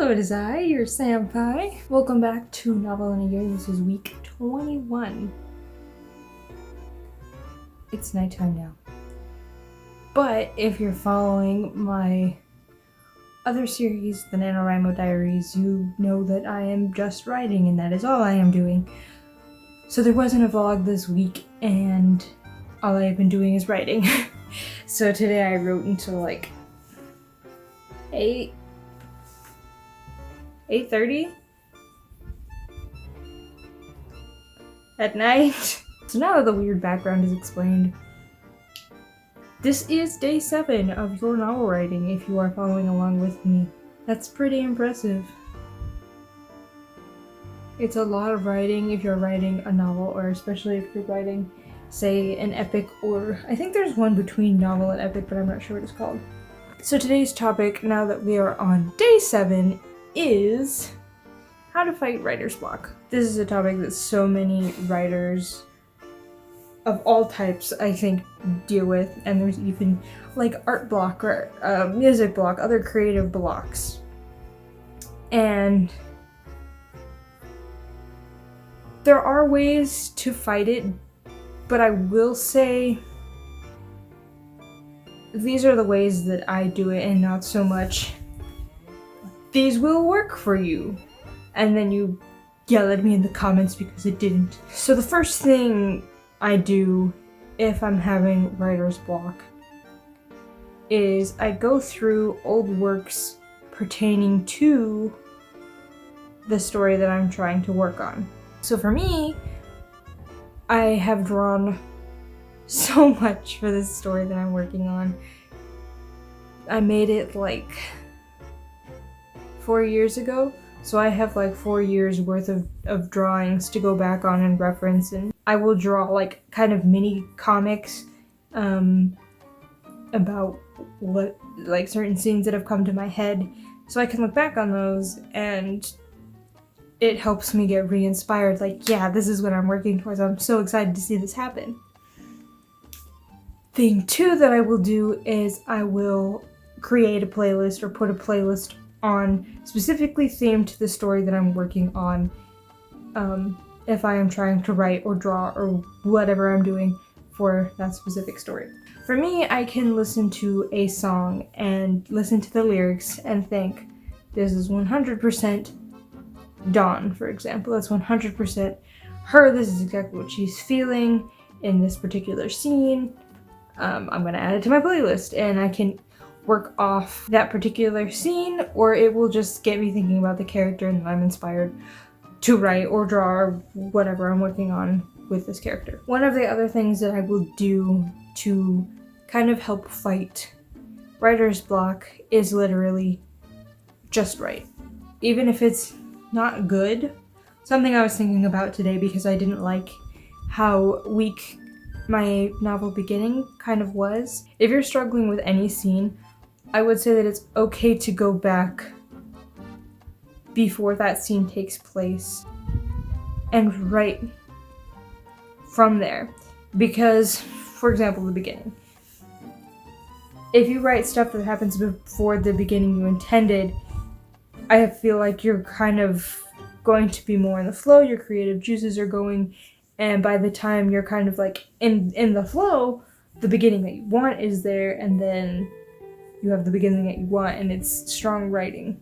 Hello, it is I, your Sampai. Welcome back to Novel in a Year. This is week 21. It's nighttime now. But if you're following my other series, the NaNoWriMo Diaries, you know that I am just writing and that is all I am doing. So there wasn't a vlog this week and all I have been doing is writing. So today I wrote until like 8:30 at night. So now that the weird background is explained, this is day 7 of your novel writing if you are following along with me. That's pretty impressive. It's a lot of writing if you're writing a novel, or especially if you're writing, say, an epic, or I think there's one between novel and epic, but I'm not sure what it's called. So today's topic, now that we are on day 7, is how to fight writer's block. This is a topic that so many writers of all types, I think, deal with, and there's even like art block or music block, other creative blocks. And there are ways to fight it, but I will say these are the ways that I do it, and not so much these will work for you, and then you yell at me in the comments because it didn't. So the first thing I do if I'm having writer's block is I go through old works pertaining to the story that I'm trying to work on. So for me, I have drawn so much for this story that I'm working on. I made it like 4 years ago, so I have like 4 years worth of drawings to go back on and reference, and I will draw like kind of mini comics about what, like, certain scenes that have come to my head, so I can look back on those and it helps me get re-inspired, like, yeah, this is what I'm working towards. I'm so excited to see this happen. Thing 2 that I will do is I will create a playlist or put a playlist on specifically themed to the story that I'm working on, if I am trying to write or draw or whatever I'm doing for that specific story. For me, I can listen to a song and listen to the lyrics and think, this is 100% Dawn, for example. That's 100% her. This is exactly what she's feeling in this particular scene. I'm gonna add it to my playlist, and I can work off that particular scene, or it will just get me thinking about the character and I'm inspired to write or draw or whatever I'm working on with this character. One of the other things that I will do to kind of help fight writer's block is literally just write. Even if it's not good. Something I was thinking about today because I didn't like how weak my novel beginning kind of was. If you're struggling with any scene, I would say that it's okay to go back before that scene takes place and write from there. Because, for example, the beginning. If you write stuff that happens before the beginning you intended, I feel like you're kind of going to be more in the flow, your creative juices are going, and by the time you're kind of like in the flow, the beginning that you want is there, and then you have the beginning that you want, and it's strong writing.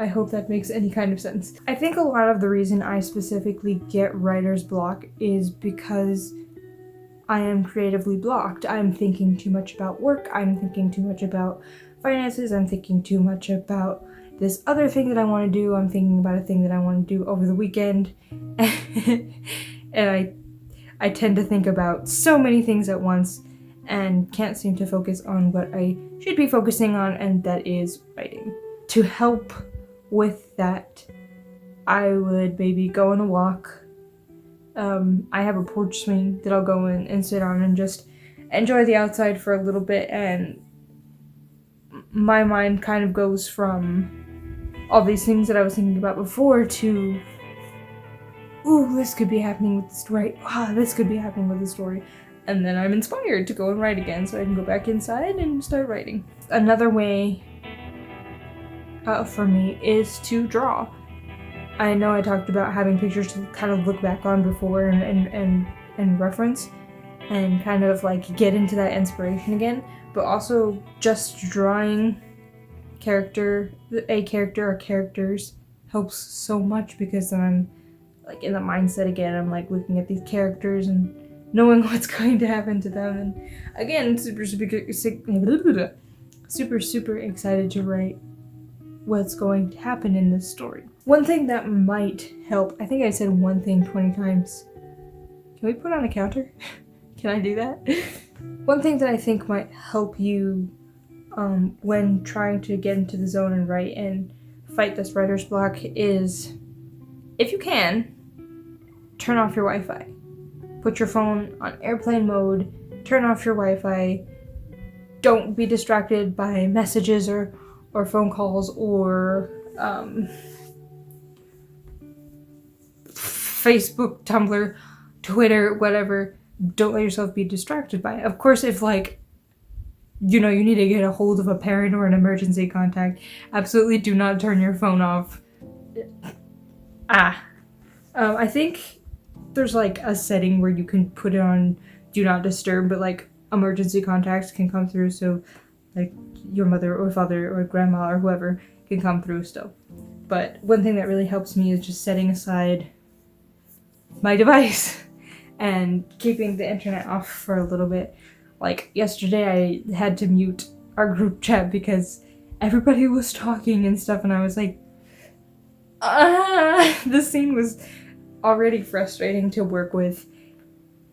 I hope that makes any kind of sense. I think a lot of the reason I specifically get writer's block is because I am creatively blocked. I'm thinking too much about work, I'm thinking too much about finances, I'm thinking too much about this other thing that I want to do, I'm thinking about a thing that I want to do over the weekend, and I tend to think about so many things at once and can't seem to focus on what I should be focusing on, and that is writing. To help with that, I would maybe go on a walk. I have a porch swing that I'll go in and sit on and just enjoy the outside for a little bit, and my mind kind of goes from all these things that I was thinking about before to, ooh, this could be happening with the story. This could be happening with the story. And then I'm inspired to go and write again, so I can go back inside and start writing. Another way for me is to draw. I know I talked about having pictures to kind of look back on before and reference and kind of like get into that inspiration again, but also just drawing a character or characters helps so much, because then I'm like in the mindset again. I'm like looking at these characters and knowing what's going to happen to them, and again, super excited to write what's going to happen in this story. One thing that might help, I think I said one thing 20 times. Can we put on a counter? Can I do that? One thing that I think might help you when trying to get into the zone and write and fight this writer's block is, if you can, turn off your Wi-Fi. Put your phone on airplane mode, turn off your Wi-Fi. Don't be distracted by messages or phone calls or Facebook, Tumblr, Twitter, whatever. Don't let yourself be distracted by it. Of course, if you need to get a hold of a parent or an emergency contact, absolutely do not turn your phone off. I think there's like a setting where you can put it on do not disturb, but like emergency contacts can come through, so like your mother or father or grandma or whoever can come through still. But one thing that really helps me is just setting aside my device and keeping the internet off for a little bit. Like yesterday I had to mute our group chat because everybody was talking and stuff, and I was like, the scene was already frustrating to work with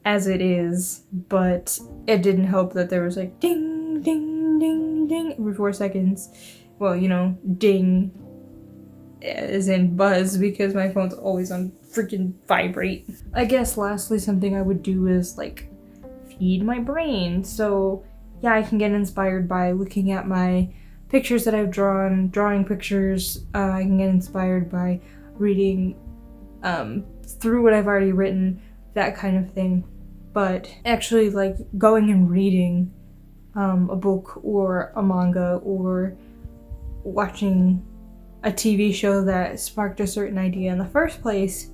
as it is, but it didn't help that there was like ding, ding, ding, ding every 4 seconds. Well, ding as in buzz, because my phone's always on freaking vibrate. I guess lastly, something I would do is like feed my brain. So yeah, I can get inspired by looking at my pictures that I've drawn, drawing pictures. I can get inspired by reading through what I've already written, that kind of thing. But actually like going and reading a book or a manga or watching a TV show that sparked a certain idea in the first place,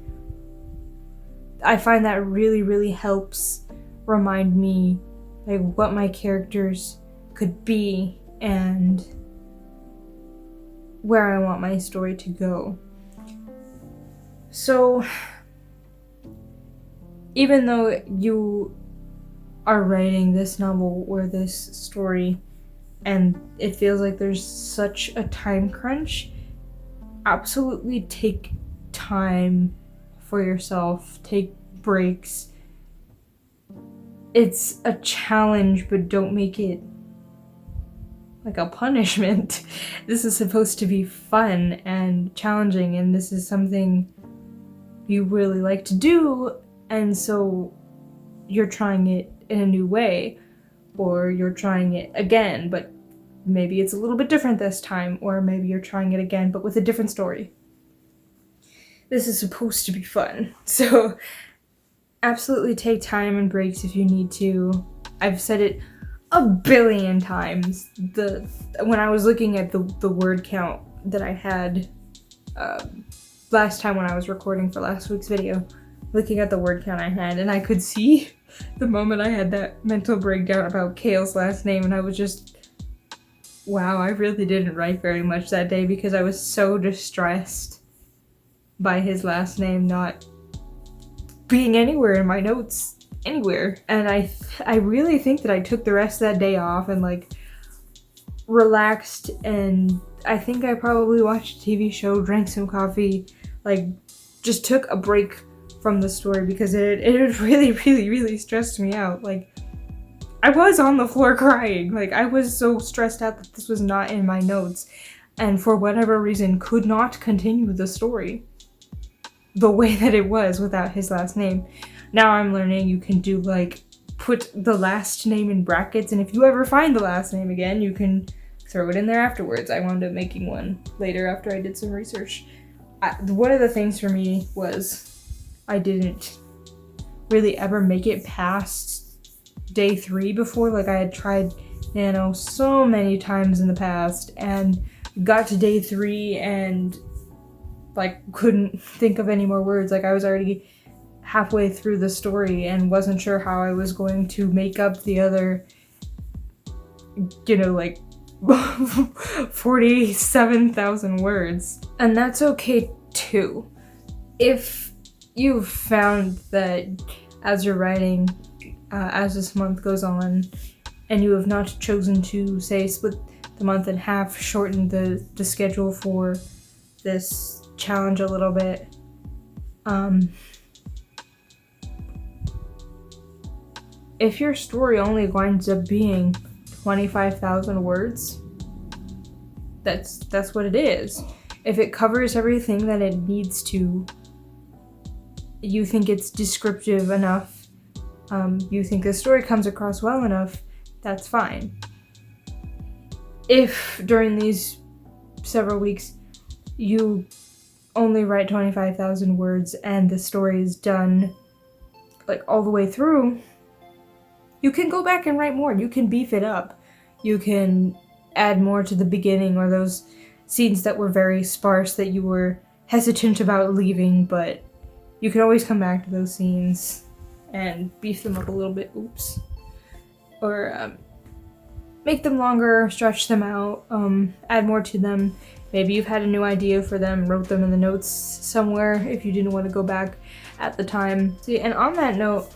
I find that really, really helps remind me like what my characters could be and where I want my story to go. So even though you are writing this novel or this story and it feels like there's such a time crunch, absolutely take time for yourself, take breaks. It's a challenge, but don't make it like a punishment. This is supposed to be fun and challenging, and this is something you really like to do, and so you're trying it in a new way, or you're trying it again, but maybe it's a little bit different this time, or maybe you're trying it again, but with a different story. This is supposed to be fun, so absolutely take time and breaks if you need to. I've said it a billion times. When I was looking at the word count that I had last time when I was recording for last week's video, looking at the word count I had, and I could see the moment I had that mental breakdown about Kale's last name, and I was just, wow, I really didn't write very much that day because I was so distressed by his last name not being anywhere in my notes, anywhere. And I really think that I took the rest of that day off and like relaxed, and I think I probably watched a TV show, drank some coffee, like just took a break from the story because it really, really, really stressed me out. Like I was on the floor crying. Like I was so stressed out that this was not in my notes, and for whatever reason could not continue the story the way that it was without his last name. Now I'm learning you can do like put the last name in brackets, and if you ever find the last name again, you can throw it in there afterwards. I wound up making one later after I did some research. One of the things for me was I didn't really ever make it past day 3 before. Like I had tried Nano so many times in the past, and got to day 3 and like couldn't think of any more words. Like I was already halfway through the story and wasn't sure how I was going to make up the other, like 47,000 words. And that's okay too. If you've found that as you're writing, as this month goes on, and you have not chosen to, say, split the month in half, shorten the schedule for this challenge a little bit, if your story only winds up being 25,000 words, that's what it is. If it covers everything that it needs to, you think it's descriptive enough, you think the story comes across well enough, that's fine. If during these several weeks you only write 25,000 words and the story is done like all the way through, you can go back and write more. You can beef it up. You can add more to the beginning, or those scenes that were very sparse that you were hesitant about leaving, but you can always come back to those scenes and beef them up a little bit. Or make them longer, stretch them out, add more to them. Maybe you've had a new idea for them, wrote them in the notes somewhere if you didn't want to go back at the time. See, and on that note,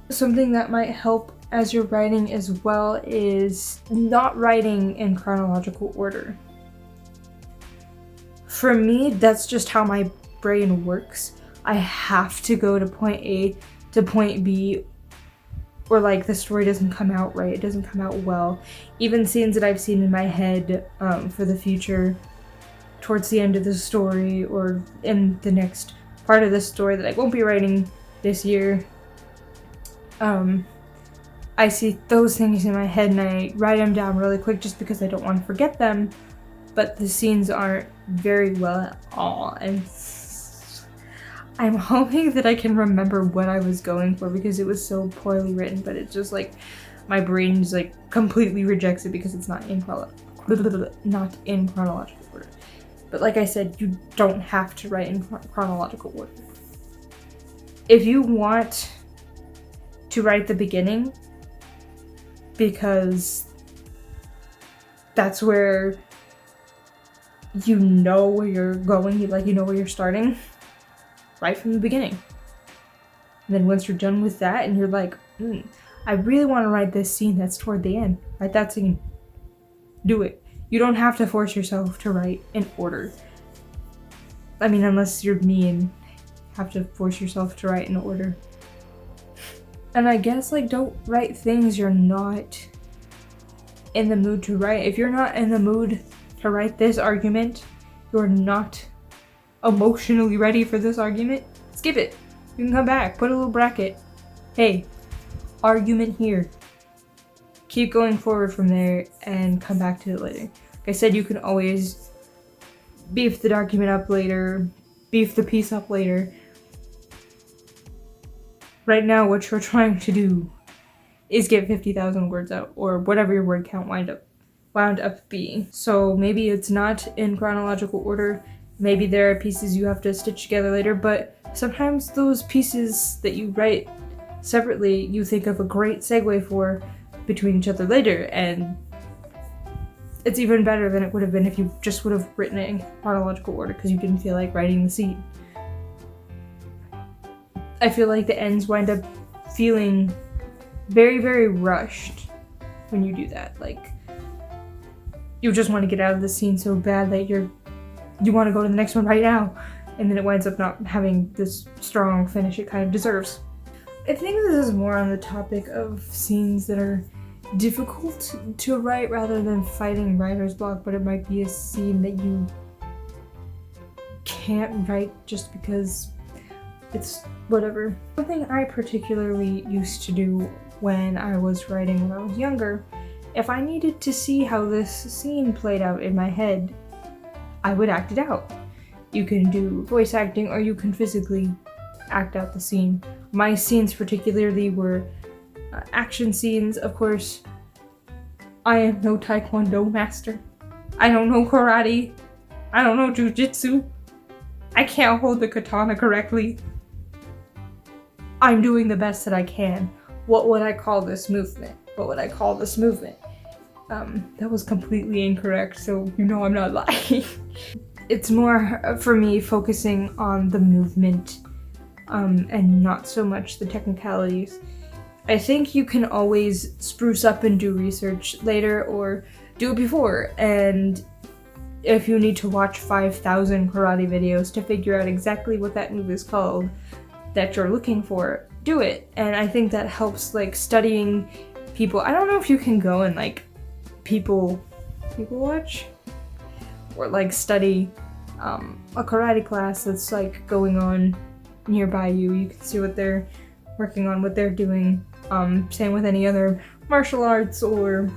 something that might help as you're writing as well is not writing in chronological order. For me, that's just how my brain works. I have to go to point A to point B, or like the story doesn't come out right, it doesn't come out well. Even scenes that I've seen in my head for the future, towards the end of the story, or in the next part of the story that I won't be writing this year, I see those things in my head and I write them down really quick just because I don't want to forget them, but the scenes aren't very well at all, and I'm hoping that I can remember what I was going for because it was so poorly written, but it's just like my brain just like completely rejects it because it's not in chronological order. But like I said, you don't have to write in chronological order. If you want to write the beginning, because that's where you know where you're going, like you know where you're starting, right from the beginning. And then once you're done with that and you're like, I really want to write this scene that's toward the end, write that scene. Do it. You don't have to force yourself to write in order. I mean, unless you're me and have to force yourself to write in order. And I guess, like, don't write things you're not in the mood to write. If you're not in the mood to write this argument, you're not emotionally ready for this argument, skip it. You can come back, put a little bracket. Hey, argument here. Keep going forward from there and come back to it later. Like I said, you can always beef the document up later, beef the piece up later. Right now, what you're trying to do is get 50,000 words out, or whatever your word count wound up being. So maybe it's not in chronological order. Maybe there are pieces you have to stitch together later, but sometimes those pieces that you write separately, you think of a great segue for between each other later, and it's even better than it would have been if you just would have written it in chronological order because you didn't feel like writing the scene. I feel like the ends wind up feeling very, very rushed when you do that. Like, you just want to get out of the scene so bad that you want to go to the next one right now, and then it winds up not having this strong finish it kind of deserves. I think this is more on the topic of scenes that are difficult to write rather than fighting writer's block, but it might be a scene that you can't write just because it's whatever. Something I particularly used to do when I was writing when I was younger, if I needed to see how this scene played out in my head, I would act it out. You can do voice acting or you can physically act out the scene. My scenes particularly were action scenes. Of course, I am no taekwondo master. I don't know karate. I don't know jujitsu. I can't hold the katana correctly. I'm doing the best that I can. What would I call this movement? What would I call this movement? That was completely incorrect, so you know I'm not lying. It's more, for me, focusing on the movement, and not so much the technicalities. I think you can always spruce up and do research later or do it before, and if you need to watch 5,000 karate videos to figure out exactly what that move is called that you're looking for, do it. And I think that helps, like, studying people. I don't know if you can go and, like, people watch or, like, study a karate class that's, like, going on nearby you. You can see what they're working on, what they're doing. Same with any other martial arts or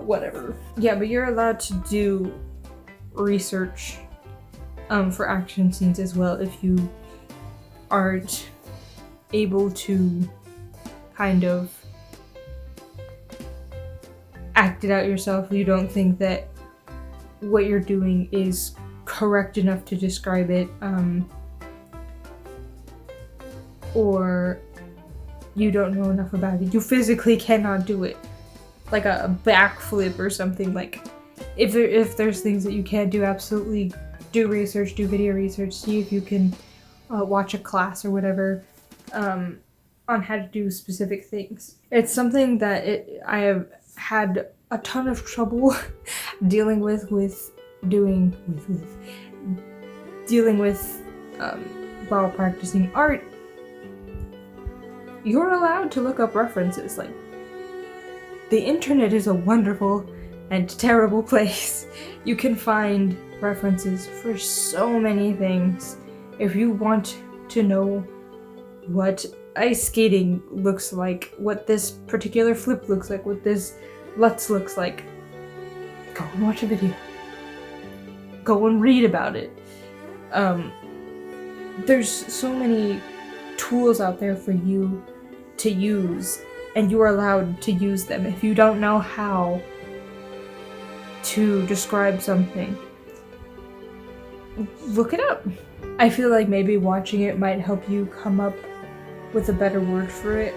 whatever. Yeah, but you're allowed to do research for action scenes as well if you aren't able to kind of act it out yourself. You don't think that what you're doing is correct enough to describe it, or you don't know enough about it. You physically cannot do it. Like a backflip or something. Like, if there's things that you can't do, absolutely do research, do video research, see if you can watch a class or whatever on how to do specific things. It's something that I have had a ton of trouble dealing with while practicing art. You're allowed to look up references. Like, the internet is a wonderful and terrible place. You can find references for so many things. If you want to know what ice skating looks like, what this particular flip looks like, what this Lutz looks like, go and watch a video. Go and read about it. There's so many tools out there for you to use, and you are allowed to use them. If you don't know how to describe something, look it up. I feel like maybe watching it might help you come up with a better word for it.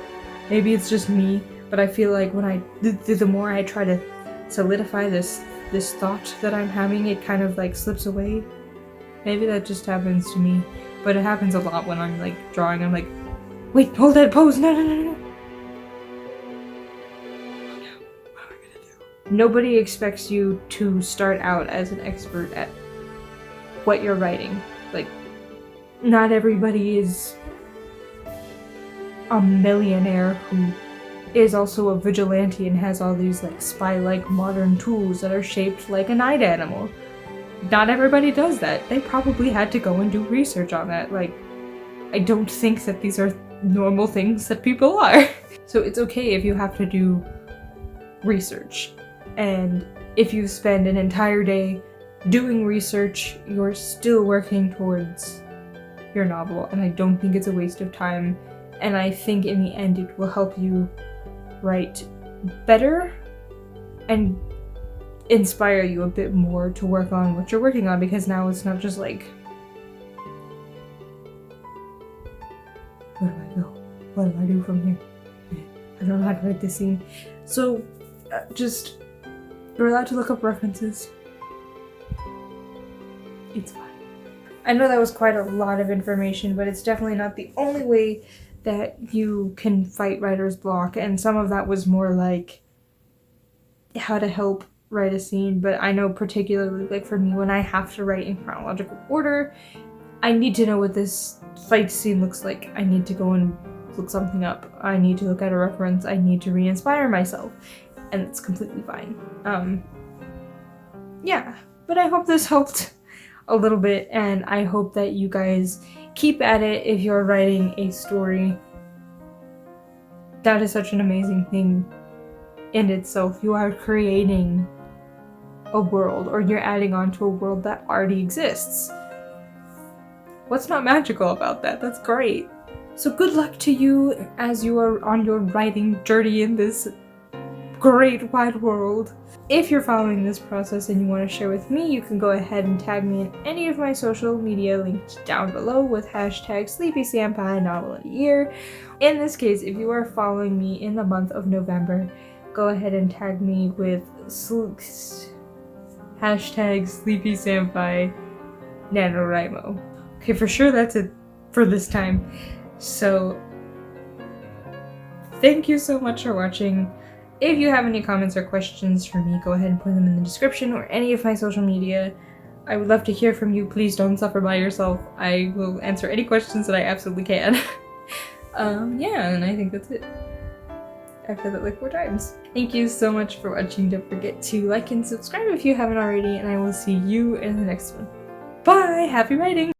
Maybe it's just me, but I feel like when the more I try to solidify this thought that I'm having, it kind of like slips away. Maybe that just happens to me, but it happens a lot when I'm like drawing. I'm like, wait, hold that pose, no. What am I gonna do? Nobody expects you to start out as an expert at what you're writing. Like, not everybody is a millionaire who is also a vigilante and has all these like spy-like modern tools that are shaped like a night animal. Not everybody does that. They probably had to go and do research on that. Like, I don't think that these are normal things that people are. So it's okay if you have to do research. And if you spend an entire day doing research, you're still working towards your novel. And I don't think it's a waste of time. And I think in the end it will help you write better and inspire you a bit more to work on what you're working on, because now it's not just like, where do I go? What do I do from here? I don't know how to write this scene. So just, you're allowed to look up references. It's fine. I know that was quite a lot of information, but it's definitely not the only way that you can fight writer's block, and some of that was more like how to help write a scene. But I know particularly, like for me, when I have to write in chronological order, I need to know what this fight scene looks like. I need to go and look something up. I need to look at a reference. I need to re-inspire myself, and it's completely fine. Yeah, but I hope this helped a little bit, and I hope that you guys keep at it if you're writing a story. That is such an amazing thing in itself. You are creating a world, or you're adding on to a world that already exists. What's not magical about that? That's great. So good luck to you as you are on your writing journey in this great wide world. If you're following this process and you want to share with me, you can go ahead and tag me in any of my social media linked down below with hashtag SleepySanpai novel of the year. In this case, if you are following me in the month of November, go ahead and tag me with hashtag SleepySanpai NaNoWriMo. Okay, for sure that's it for this time. So, thank you so much for watching. If you have any comments or questions for me, go ahead and put them in the description or any of my social media. I would love to hear from you. Please don't suffer by yourself. I will answer any questions that I absolutely can. Yeah, and I think that's it. I've said that like 4 times. Thank you so much for watching. Don't forget to like and subscribe if you haven't already, and I will see you in the next one. Bye! Happy writing!